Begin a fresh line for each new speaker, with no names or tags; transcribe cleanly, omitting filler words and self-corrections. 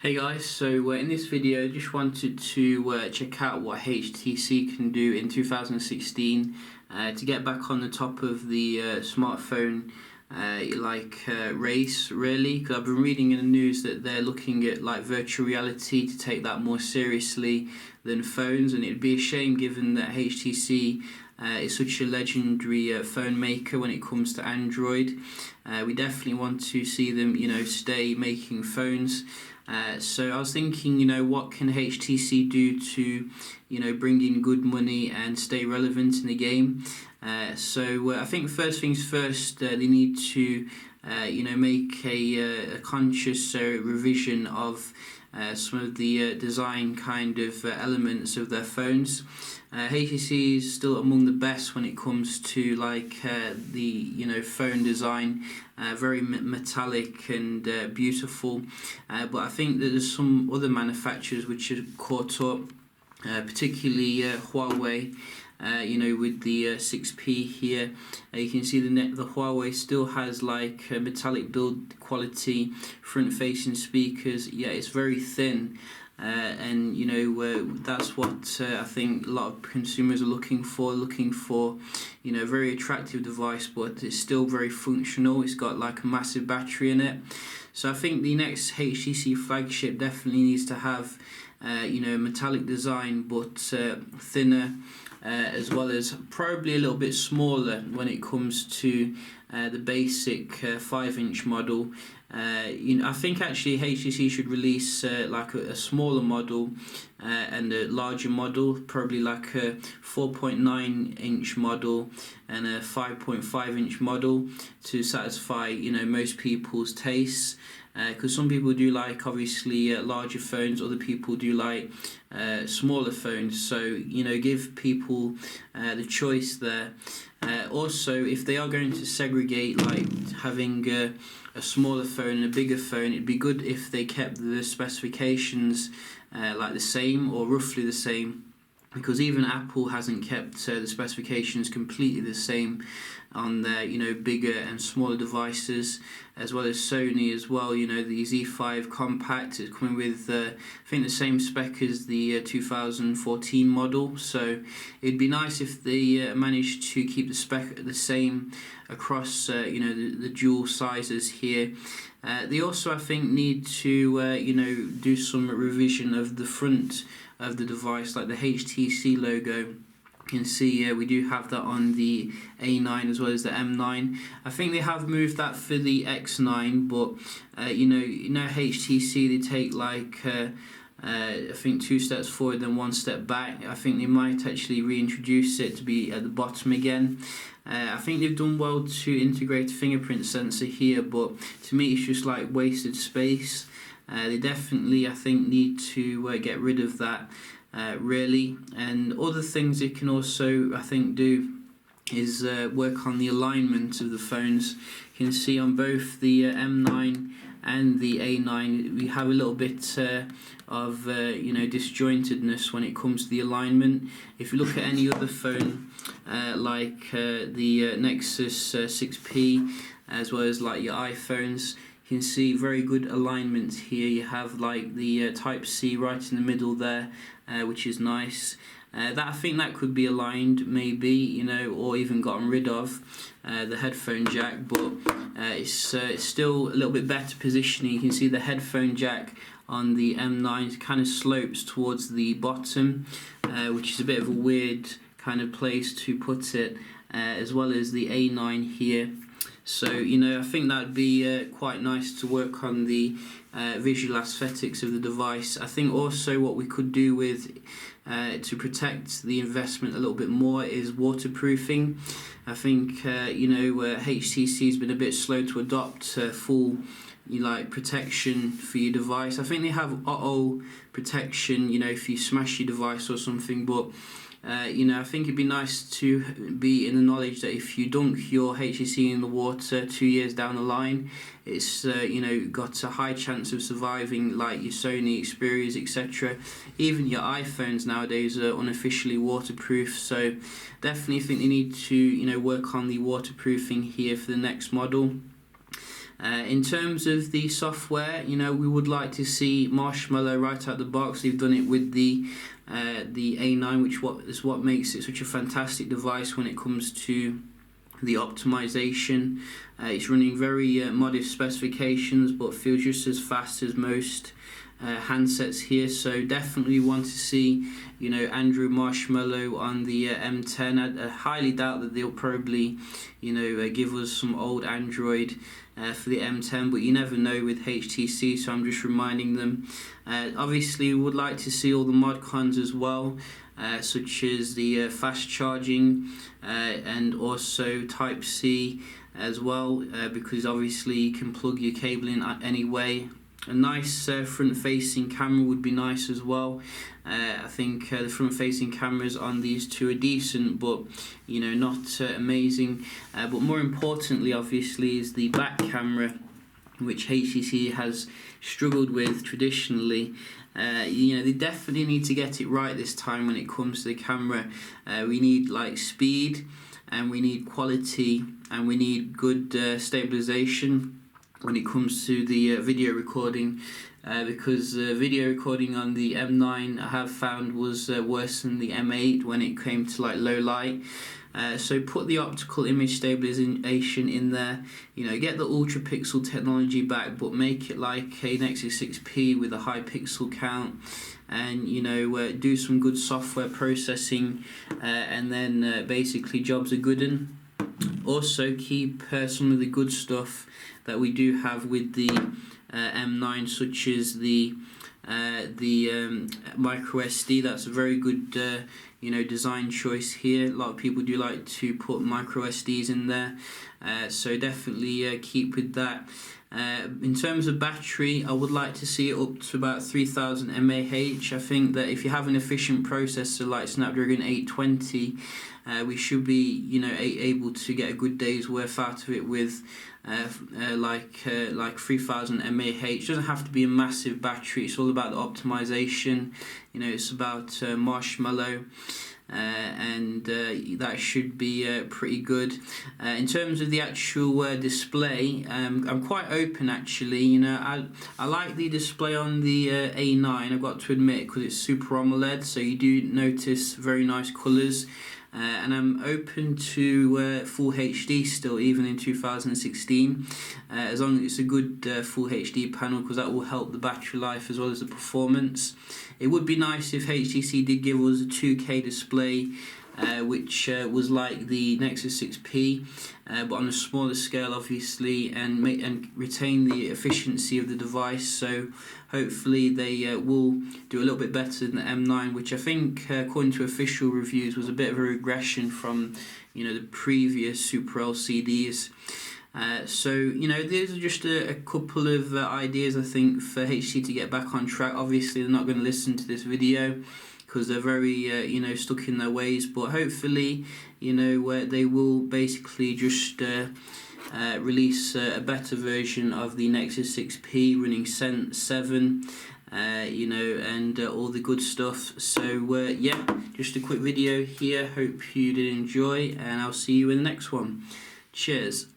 Hey guys, so in this video I just wanted to check out what HTC can do in 2016 to get back on the top of the smartphone race, really, because I've been reading in the news that they're looking at like virtual reality to take that more seriously than phones, and it'd be a shame given that HTC is such a legendary phone maker when it comes to Android. We definitely want to see them, stay making phones. So I was thinking, what can HTC do to, bring in good money and stay relevant in the game? So I think first things first, they need to, make a conscious revision of some of the design kind of elements of their phones. HTC is still among the best when it comes to the phone design, very metallic and beautiful. But I think that there's some other manufacturers which are caught up, particularly Huawei. With the 6P here, you can see the Huawei still has like metallic build quality, front-facing speakers. Yeah, it's very thin. And that's what I think a lot of consumers are looking for a very attractive device, but it's still very functional. It's got like a massive battery in it. So I think the next HTC flagship definitely needs to have metallic design, but thinner, as well as probably a little bit smaller when it comes to the basic 5-inch model. I think actually HTC should release a smaller model and a larger model, probably like a 4.9-inch model and a 5.5-inch model to satisfy most people's tastes. Because some people do like obviously larger phones, other people do like smaller phones. So give people the choice there. Also, if they are going to segregate, like having a smaller phone and a bigger phone, it'd be good if they kept the specifications the same or roughly the same, because even Apple hasn't kept the specifications completely the same on their bigger and smaller devices, as well as Sony as well. The Z5 Compact is coming with I think the same spec as the 2014 model, so it'd be nice if they managed to keep the spec the same across the dual sizes here. They also, I think, need to do some revision of the front of the device, like the HTC logo. You can see we do have that on the A9 as well as the M9. I think they have moved that for the X9, but HTC, they take I think 2 steps forward then 1 step back. I think they might actually reintroduce it to be at the bottom again. I think they've done well to integrate a fingerprint sensor here, but to me it's just like wasted space. They definitely, I think, need to get rid of that, really. And other things they can also, I think, do is work on the alignment of the phones. You can see on both the M9 and the A9 we have a little bit of disjointedness when it comes to the alignment. If you look at any other phone the Nexus 6P, as well as like your iPhones, you can see very good alignment here. You have like the Type-C right in the middle there, which is nice. I think that could be aligned maybe, or even gotten rid of, the headphone jack, but it's still a little bit better positioning. You can see the headphone jack on the M9 kind of slopes towards the bottom, which is a bit of a weird kind of place to put it, as well as the A9 here. So I think that'd be quite nice to work on the visual aesthetics of the device. I think also what we could do with to protect the investment a little bit more is waterproofing. I think HTC has been a bit slow to adopt full protection for your device. I think they have auto protection, if you smash your device or something, but I think it'd be nice to be in the knowledge that if you dunk your HTC in the water 2 years down the line, it's got a high chance of surviving, like your Sony Xperias, etc. Even your iPhones nowadays are unofficially waterproof, so definitely think they need to work on the waterproofing here for the next model. In terms of the software, we would like to see Marshmallow right out the box. They've done it with the A9, which is what makes it such a fantastic device when it comes to the optimization. It's running very modest specifications, but feels just as fast as most handsets here. So definitely want to see, Android Marshmallow on the M10. I highly doubt that they'll probably, give us some old Android for the M10, but you never know with HTC, so I'm just reminding them. Obviously, we would like to see all the mod cons as well, such as the fast charging and also Type-C as well, because obviously you can plug your cable in anyway. A nice front-facing camera would be nice as well. I think the front-facing cameras on these two are decent, but not amazing. But more importantly, obviously, is the back camera, which HTC has struggled with traditionally. They definitely need to get it right this time when it comes to the camera. We need speed, and we need quality, and we need good stabilization when it comes to the video recording, because video recording on the M9 I have found was worse than the M8 when it came to low light. So put the optical image stabilization in there, get the ultra pixel technology back, but make it like a Nexus 6P with a high pixel count, and do some good software processing, and then basically jobs are good. And also keep some of the good stuff that we do have with the M9, such as the micro SD. That's a very good design choice here. A lot of people do like to put micro SDs in there, so definitely keep with that. In terms of battery, I would like to see it up to about 3000 mAh. I think that if you have an efficient processor like Snapdragon 820, we should be able to get a good day's worth out of it with like 3000 mAh. It doesn't have to be a massive battery. It's all about the optimization. It's about Marshmallow. And that should be pretty good. In terms of the actual display, I'm quite open actually. I like the display on the A9, I've got to admit, because it's Super AMOLED, so you do notice very nice colours. And I'm open to full HD still, even in 2016, as long as it's a good full HD panel, because that will help the battery life as well as the performance. It would be nice if HTC did give us a 2K display, which was like the Nexus 6P, but on a smaller scale obviously, and retain the efficiency of the device. So hopefully they will do a little bit better than the M9, which I think according to official reviews was a bit of a regression from the previous Super LCDs. So these are just a couple of ideas I think for HTC to get back on track. Obviously they're not going to listen to this video because they're very stuck in their ways, but hopefully they will basically just release a better version of the Nexus 6P running 7 and all the good stuff. So yeah, just a quick video here. Hope you did enjoy, and I'll see you in the next one. Cheers.